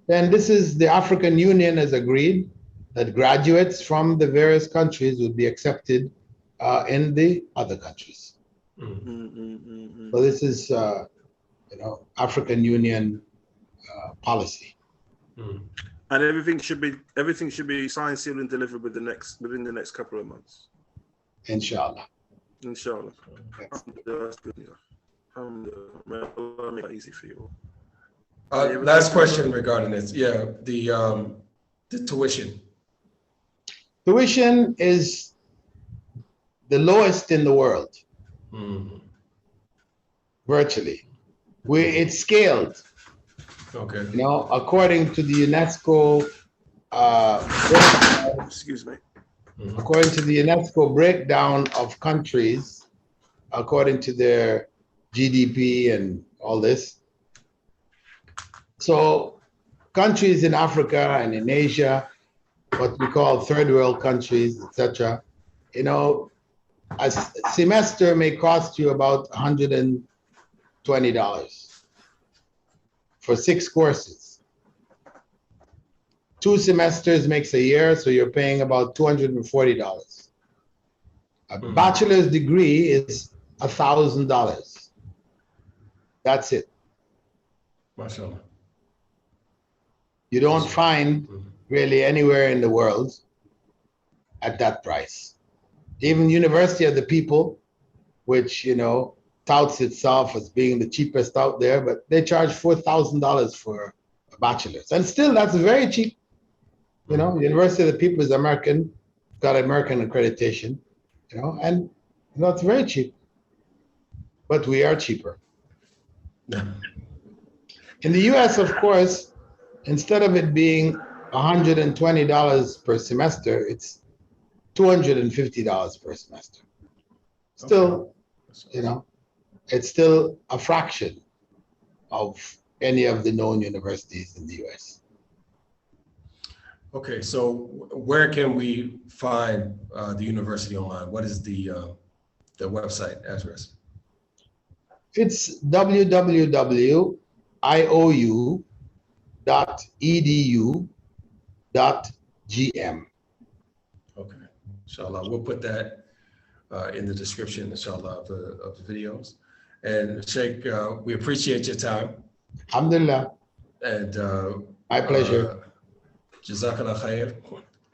then this is the African Union has agreed that graduates from the various countries would be accepted in the other countries. So this is, African Union policy. And everything should be signed, sealed, and delivered within the next couple of months. Inshallah. Inshallah. That's good. I'll make it easy for you. Last question regarding this. Yeah, the tuition. Tuition is the lowest in the world. Virtually. It's scaled. Okay. According to the UNESCO excuse me. According to the UNESCO breakdown of countries, according to their GDP and all this. So countries in Africa and in Asia, what we call third world countries, etc., a semester may cost you about $120 for 6 courses. 2 semesters makes a year, so you're paying about $240. A bachelor's degree is $1,000. That's it. MashaAllah. You don't find really anywhere in the world at that price. Even University of the People, which, you know, touts itself as being the cheapest out there, but they charge $4,000 for a bachelor's. And still, that's very cheap. You know, University of the People is American, got American accreditation, you know, and you know, it's very cheap. But we are cheaper. In the US, of course, instead of it being $120 per semester, it's $250 per semester. Still, you know, it's still a fraction of any of the known universities in the US. Okay, so where can we find the university online? What is the website address? It's www.iou.edu.gm. Okay, inshallah, we'll put that in the description, inshallah, of the videos. And Sheikh, we appreciate your time. Alhamdulillah. And my pleasure. Jazakallah khair.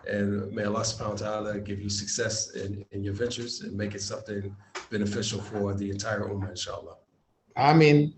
And may Allah subhanahu wa ta'ala give you success in your ventures and make it something beneficial for the entire ummah, inshallah. Ameen.